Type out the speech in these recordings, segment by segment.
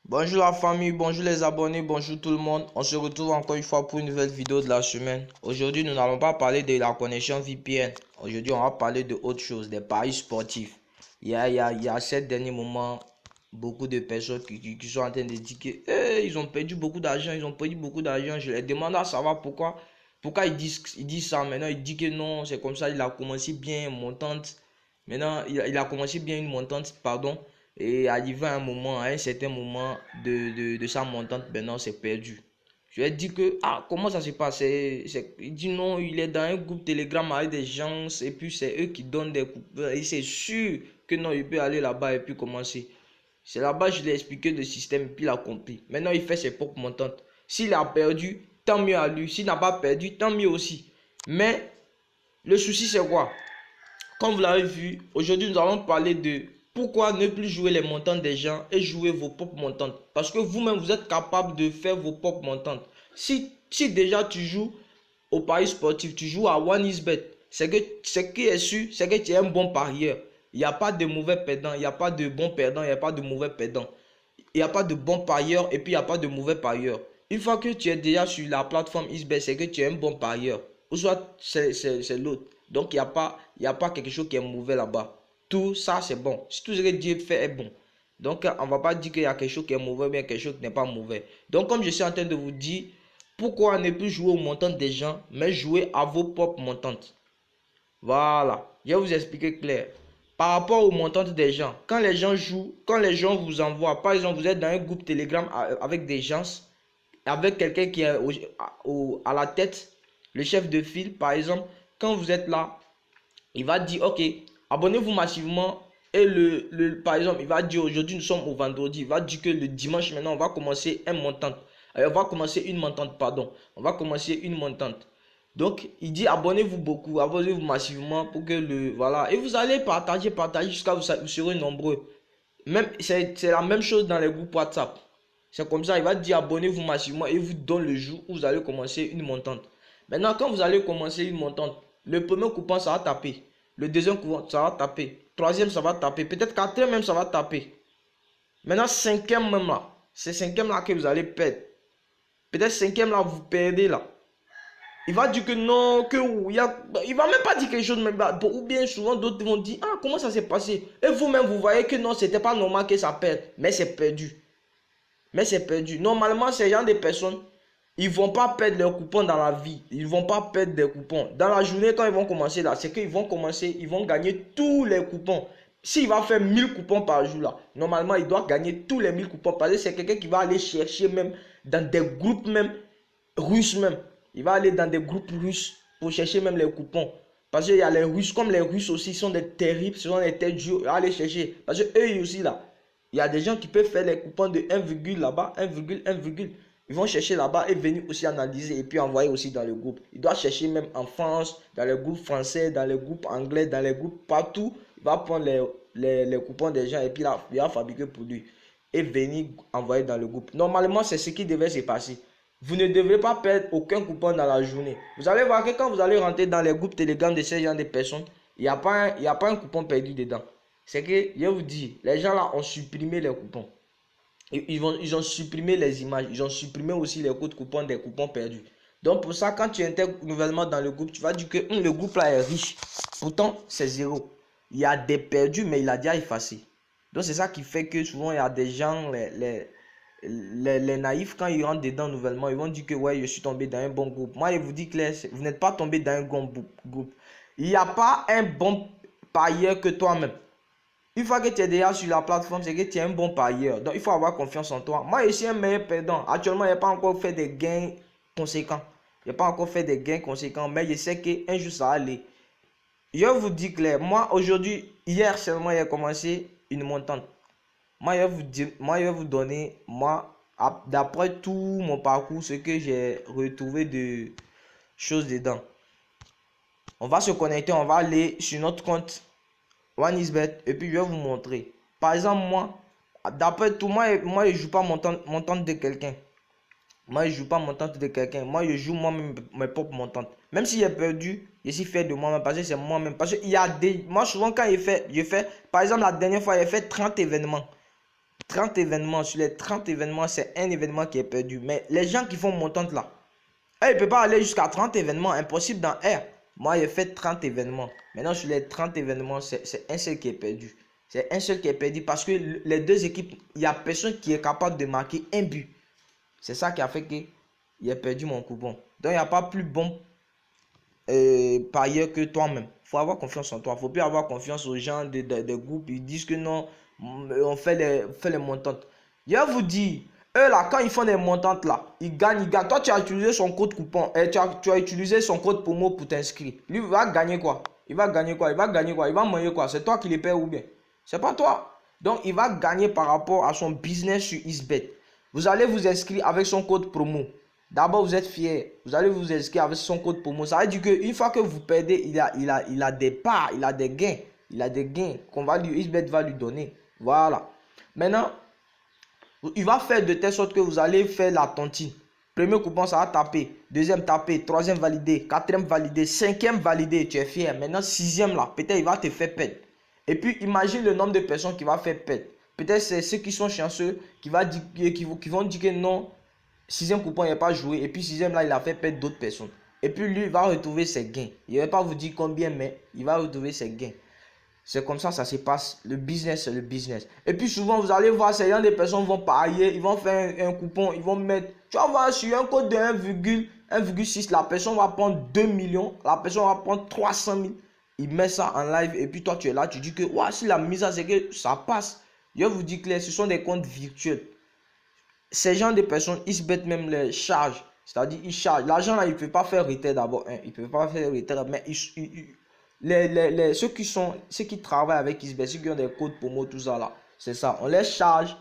Bonjour la famille, bonjour les abonnés, bonjour tout le monde. On se retrouve encore une fois pour une nouvelle vidéo de la semaine. Aujourd'hui, nous n'allons pas parler de la connexion VPN. Aujourd'hui, on va parler de autre chose, des paris sportifs. Il y a ces derniers moments, beaucoup de personnes qui sont en train de dire que ils ont perdu beaucoup d'argent, ils ont perdu beaucoup d'argent. Je les demande à savoir pourquoi ils disent ça. Maintenant, ils disent que non, c'est comme ça, il a commencé bien montante. Maintenant, il a commencé bien une montante, pardon. Et arrivé à un moment, à un certain moment de sa montante, maintenant c'est perdu. Je lui ai dit que, comment ça se passe? Il dit non, il est dans un groupe Telegram avec des gens, et puis c'est eux qui donnent des coups. Et c'est sûr que non, il peut aller là-bas et puis commencer. C'est là-bas, je lui ai expliqué le système, et puis il a compris. Maintenant, il fait ses propres montantes. S'il a perdu, tant mieux à lui. S'il n'a pas perdu, tant mieux aussi. Mais le souci, c'est quoi? Comme vous l'avez vu, aujourd'hui nous allons parler de pourquoi ne plus jouer les montantes des gens et jouer vos propres montantes. Parce que vous-même, vous êtes capable de faire vos propres montantes. Si déjà tu joues au paris sportif, tu joues à OneXBet, c'est que ce qui est sûr, c'est que tu es un bon parieur. Il n'y a pas de mauvais perdants, il n'y a pas de bons perdants, il n'y a pas de mauvais perdants. Il n'y a pas de bons parieurs et puis il n'y a pas de mauvais parieurs. Une fois que tu es déjà sur la plateforme XBet, c'est que tu es un bon parieur. Ou soit c'est l'autre. Donc il y a pas quelque chose qui est mauvais là-bas. Tout ça c'est bon. Si tout ce que Dieu fait est bon. Donc on ne va pas dire qu'il y a quelque chose qui est mauvais, bien quelque chose qui n'est pas mauvais. Donc comme je suis en train de vous dire, pourquoi ne plus jouer au montant des gens, mais jouer à vos propres montantes. Voilà, je vais vous expliquer clair. Par rapport aux montantes des gens, quand les gens jouent, quand les gens vous envoient, par exemple, vous êtes dans un groupe Telegram avec des gens, avec quelqu'un qui est à la tête, le chef de file, par exemple, quand vous êtes là, il va dire, ok, abonnez-vous massivement. Et par exemple, il va dire, aujourd'hui, nous sommes au vendredi. Il va dire que le dimanche, maintenant, on va commencer un montant. On va commencer une montante, pardon. On va commencer une montante. Donc, il dit abonnez-vous beaucoup, abonnez-vous massivement pour que voilà. Et vous allez partager jusqu'à vous serez nombreux. Même, c'est la même chose dans les groupes WhatsApp. C'est comme ça, il va dire abonnez-vous massivement et il vous donne le jour où vous allez commencer une montante. Maintenant, quand vous allez commencer une montante, le premier coupon, ça va taper. Le deuxième coupon, ça va taper. Troisième, ça va taper. Peut-être quatrième même, ça va taper. Maintenant, cinquième même là. C'est cinquième là que vous allez perdre. Peut-être cinquième là, vous perdez là. Il va dire que non, il va même pas dire quelque chose, ou bien souvent d'autres vont dire, comment ça s'est passé? Et vous-même, vous voyez que non, c'était pas normal que ça perde, mais c'est perdu. Mais c'est perdu. Normalement, ces gens de personnes, ils vont pas perdre leurs coupons dans la vie. Ils vont pas perdre des coupons. Dans la journée, quand ils vont commencer là, c'est qu'ils vont commencer, ils vont gagner tous les coupons. S'il va faire 1000 coupons par jour là, normalement, il doit gagner tous les 1000 coupons. Parce que c'est quelqu'un qui va aller chercher même dans des groupes même russes même. Il va aller dans des groupes russes pour chercher même les coupons. Parce qu'il y a les Russes, comme les Russes aussi sont des terribles, ce sont des têtes dures, il va aller chercher. Parce que eux aussi là, il y a des gens qui peuvent faire les coupons de 1, là-bas, 1,1. Ils vont chercher là-bas et venir aussi analyser et puis envoyer aussi dans le groupe. Il doit chercher même en France, dans les groupes français, dans les groupes anglais, dans les groupes partout. Il va prendre les coupons des gens et puis là, il va fabriquer pour lui et venir envoyer dans le groupe. Normalement, c'est ce qui devait se passer. Vous ne devez pas perdre aucun coupon dans la journée. Vous allez voir que quand vous allez rentrer dans les groupes Telegram de ces gens de personnes, il n'y a pas un coupon perdu dedans. C'est que, je vous dis, les gens là ont supprimé les coupons. Ils ont supprimé les images. Ils ont supprimé aussi les codes coupons des coupons perdus. Donc pour ça, quand tu intègres nouvellement dans le groupe, tu vas dire que le groupe là est riche. Pourtant, c'est zéro. Il y a des perdus, mais il a déjà effacé. Donc c'est ça qui fait que souvent il y a des gens, les naïfs, quand ils rentrent dedans nouvellement, ils vont dire que ouais, je suis tombé dans un bon groupe. Moi, je vous dis clair, vous n'êtes pas tombé dans un bon groupe. Il n'y a pas un bon parieur que toi-même. Une fois que tu es déjà sur la plateforme, c'est que tu es un bon parieur. Donc, il faut avoir confiance en toi. Moi, je suis un meilleur perdant. Actuellement, je n'ai pas encore fait des gains conséquents. Je n'ai pas encore fait des gains conséquents, mais je sais qu'un jour, ça va aller. Je vous dis clair, moi, aujourd'hui, hier seulement, j'ai commencé une montante. Moi, je vais vous donner, moi, d'après tout mon parcours, ce que j'ai retrouvé de choses dedans. On va se connecter, on va aller sur notre compte OneXBet et puis je vais vous montrer. Par exemple, moi, d'après tout, moi je joue pas montante de quelqu'un. Moi, je joue pas montante de quelqu'un. Moi, je joue moi-même mes propres montantes. Même si j'ai perdu, je suis fait de moi-même parce que c'est moi-même. Parce qu'il y a des. Moi, souvent, quand je fais, par exemple, la dernière fois, j'ai fait 30 événements. 30 événements, sur les 30 événements, c'est un événement qui est perdu. Mais les gens qui font montante là, ils ne peuvent pas aller jusqu'à 30 événements, impossible dans R. Moi, j'ai fait 30 événements. Maintenant, sur les 30 événements, c'est un seul qui est perdu. C'est un seul qui est perdu parce que les deux équipes, il n'y a personne qui est capable de marquer un but. C'est ça qui a fait que j'ai perdu mon coupon. Donc, il n'y a pas plus bon parieur que toi-même. Il faut avoir confiance en toi. Il ne faut plus avoir confiance aux gens de groupes. Ils disent que non, on fait les montantes. Je vais vous dire, eux là, quand ils font des montantes là, ils gagnent. Toi, tu as utilisé son code coupon. Tu as utilisé son code promo pour t'inscrire. Lui, il va gagner quoi? Il va gagner quoi? Il va gagner quoi? Il va manger quoi? C'est toi qui les paies ou bien? C'est pas toi. Donc, il va gagner par rapport à son business sur Xbet. Vous allez vous inscrire avec son code promo. D'abord, vous êtes fiers. Vous allez vous inscrire avec son code promo. Ça veut dire qu'une fois que vous perdez, il a des parts, il a des gains. Il a des gains qu'on va lui, Xbet va lui donner. Voilà. Maintenant, il va faire de telle sorte que vous allez faire la tontine. Premier coupon, ça va taper. Deuxième taper. Troisième validé. Quatrième validé. Cinquième validé. Tu es fier. Maintenant, sixième là, peut-être il va te faire perdre. Et puis, imagine le nombre de personnes qui va faire perdre. Peut-être c'est ceux qui sont chanceux qui vont dire que non. Sixième coupon, il n'a pas joué. Et puis, sixième là, il a fait perdre d'autres personnes. Et puis, lui, il va retrouver ses gains. Il ne va pas vous dire combien, mais il va retrouver ses gains. C'est comme ça se passe. Le business, c'est le business. Et puis, souvent, vous allez voir, ces gens des personnes vont parier. Ils vont faire un coupon. Ils vont mettre. Tu vas voir sur un code de 1,6. La personne va prendre 2 millions. La personne va prendre 300 000. Il met ça en live. Et puis, toi, tu es là. Tu dis que, ouais, si la mise à c'est que ça passe. Je vous dis clair, ce sont des comptes virtuels. Ces gens de personnes, ils se mettent même les charges. C'est-à-dire, ils chargent. L'argent là, il ne peut pas faire retard d'abord. Il ne peut pas faire retard. Mais ceux qui travaillent avec Xbet, ceux qui ont des codes promo, tout ça là, c'est ça. On les charge.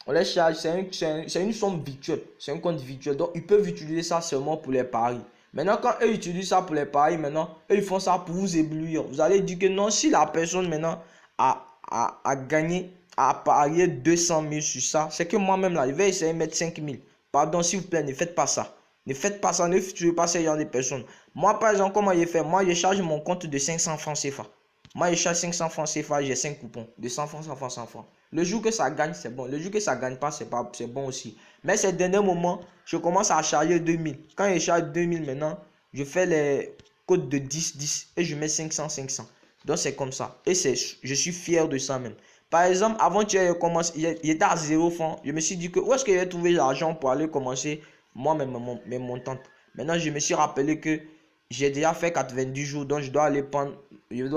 C'est une somme virtuelle. C'est un compte virtuel. Donc, ils peuvent utiliser ça seulement pour les paris. Maintenant, quand eux utilisent ça pour les paris, maintenant, eux, ils font ça pour vous éblouir. Vous allez dire que non, si la personne maintenant a gagné, a parié 200 000 sur ça, c'est que moi-même là, je vais essayer de mettre 5 000. Pardon, s'il vous plaît, ne faites pas ça. Ne faites pas ça, ne tuez pas ces gens de personnes. Moi, par exemple, comment je fais? Moi, je charge mon compte de 500 francs CFA. Moi, je charge 500 francs CFA, j'ai 5 coupons. De 100 francs, 100 francs, 100 francs. Le jour que ça gagne, c'est bon. Le jour que ça gagne pas, c'est bon aussi. Mais ces derniers moments, je commence à charger 2000. Quand je charge 2000 maintenant, je fais les codes de 10, 10 et je mets 500, 500. Donc, c'est comme ça. Et je suis fier de ça même. Par exemple, avant que je commence, il était à 0 francs. Je me suis dit que où est-ce que j'ai trouvé l'argent pour aller commencer moi-même mes montantes. Maintenant, je me suis rappelé que j'ai déjà fait 90 jours. Donc, je dois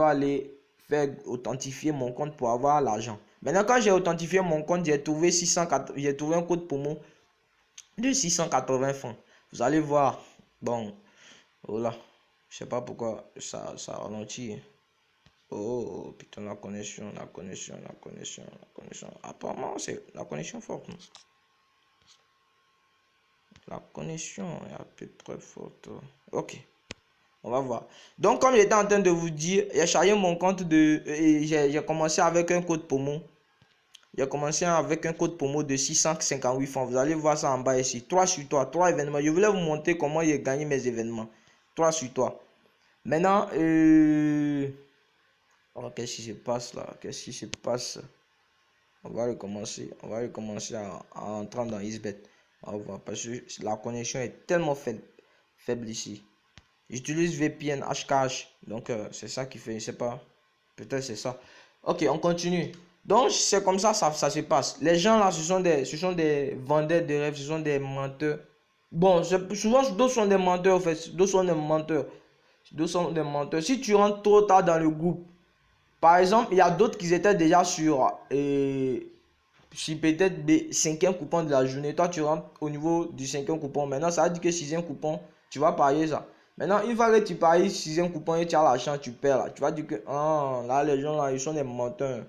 aller faire authentifier mon compte pour avoir l'argent. Maintenant, quand j'ai authentifié mon compte, j'ai trouvé un code promo de 680 francs. Vous allez voir. Bon, voilà. Je sais pas pourquoi ça ralentit. Oh, putain, la connexion. Apparemment, c'est la connexion forte. La connexion est à peu près forte. Ok, on va voir. Donc, comme j'étais en train de vous dire, j'ai chargé mon compte j'ai commencé avec un code promo. J'ai commencé avec un code promo de 658 francs. Vous allez voir ça en bas ici. 3 sur toi, 3 événements. Je voulais vous montrer comment j'ai gagné mes événements. 3 sur toi. Maintenant, oh, qu'est-ce qui se passe là? Qu'est-ce qui se passe? On va recommencer. On va recommencer en entrant dans Xbet. On va voir parce que la connexion est tellement faible ici. J'utilise VPN HKH. Donc, c'est ça qui fait. Je sais pas. Peut-être c'est ça. Ok, on continue. Donc, c'est comme ça, ça se passe. Les gens là, ce sont des vendeurs de rêves. Ce sont des menteurs. Bon, souvent, d'autres sont des menteurs. En fait. D'autres sont des menteurs. D'autres sont des menteurs. Si tu rentres trop tard dans le groupe, par exemple, il y a d'autres qui étaient déjà sur peut-être des 5e coupon de la journée. Toi, tu rentres au niveau du 5e coupon. Maintenant, ça veut dire que 6e coupon, tu vas parier ça. Maintenant, une fois que tu paries 6e coupon et tu as la chance, tu perds là. Tu vas dire que là, les gens là, ils sont des menteurs.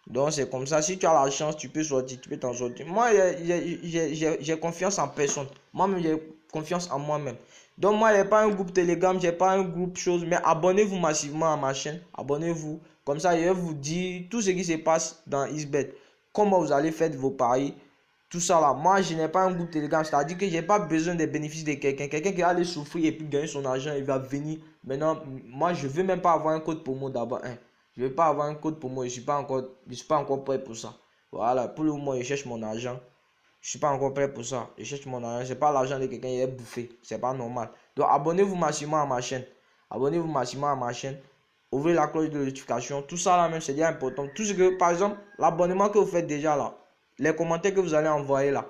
Donc, c'est comme ça. Si tu as la chance, tu peux sortir, tu peux t'en sortir. Moi, j'ai confiance en personne. Moi-même, j'ai confiance en moi-même. Donc, moi, il n'y a pas un groupe Telegram, j'ai pas un groupe chose. Mais abonnez-vous massivement à ma chaîne. Abonnez-vous. Comme ça, je vais vous dire tout ce qui se passe dans Xbet. Comment vous allez faire vos paris. Tout ça là. Moi, je n'ai pas un groupe Telegram. C'est-à-dire que je n'ai pas besoin des bénéfices de quelqu'un. Quelqu'un qui va aller souffrir et puis gagner son argent, il va venir. Maintenant, moi, je ne veux même pas avoir un code promo d'abord. Je ne veux pas avoir un code promo. Je ne suis pas encore prêt pour ça. Voilà, pour le moment, je cherche mon argent. Je suis pas encore prêt pour ça. Je cherche mon argent. C'est pas l'argent de quelqu'un qui est bouffé. C'est pas normal. Donc, abonnez-vous massivement à ma chaîne. Abonnez-vous massivement à ma chaîne. Ouvrez la cloche de notification. Tout ça là même, c'est bien important. Tout ce que, par exemple, l'abonnement que vous faites déjà là, les commentaires que vous allez envoyer là,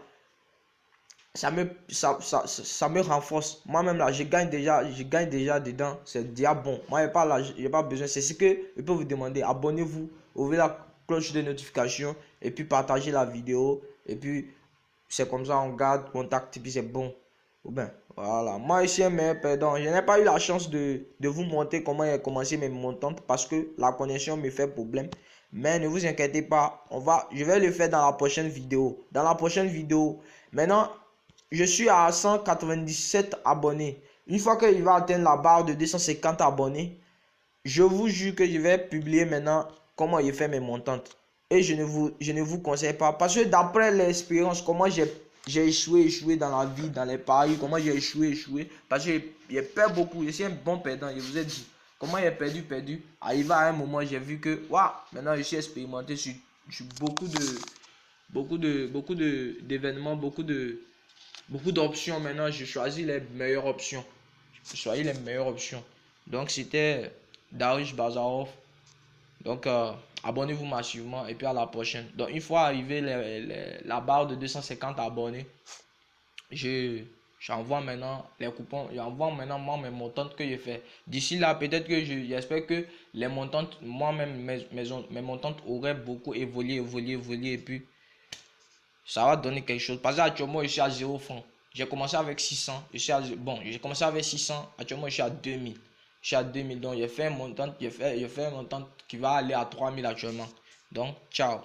ça me renforce. Moi-même là, je gagne déjà dedans. C'est déjà bon. Moi, il n'y a pas besoin. C'est ce que je peux vous demander. Abonnez-vous, ouvrez la cloche de notification et puis partagez la vidéo. Et puis, c'est comme ça, on garde contact et puis c'est bon. Ou bien, voilà. Moi, ici, un meilleur perdant. Je n'ai pas eu la chance de vous montrer comment j'ai commencé mes montantes parce que la connexion me fait problème. Mais ne vous inquiétez pas, je vais le faire dans la prochaine vidéo. Dans la prochaine vidéo, maintenant, je suis à 197 abonnés. Une fois qu'il va atteindre la barre de 250 abonnés, je vous jure que je vais publier maintenant comment il fait mes montantes. Et je ne vous conseille pas. Parce que d'après l'expérience, comment j'ai échoué dans la vie, dans les paris, comment j'ai échoué. Parce que j'ai perdu beaucoup. Je suis un bon perdant, je vous ai dit. Comment j'ai perdu. Arrivé à un moment, j'ai vu que, waouh, maintenant je suis expérimenté sur beaucoup d'événements, beaucoup d'options. Maintenant, je choisis les meilleures options. Donc, c'était Darius Bazarov. Donc, abonnez-vous massivement et puis à la prochaine. Donc, une fois arrivé la barre de 250 abonnés, j'envoie maintenant les coupons. J'envoie maintenant moi mes montantes que je fais. D'ici là, peut-être que j'espère que les montantes, moi-même, mes montantes auraient beaucoup évolué. Et puis, ça va donner quelque chose. Parce que actuellement, je suis à 0 francs. J'ai commencé avec 600. J'ai commencé avec 600. Actuellement, je suis à 2000. Je suis à 2000. Donc, j'ai fait un montant qui va aller à 3000 actuellement. Donc, ciao.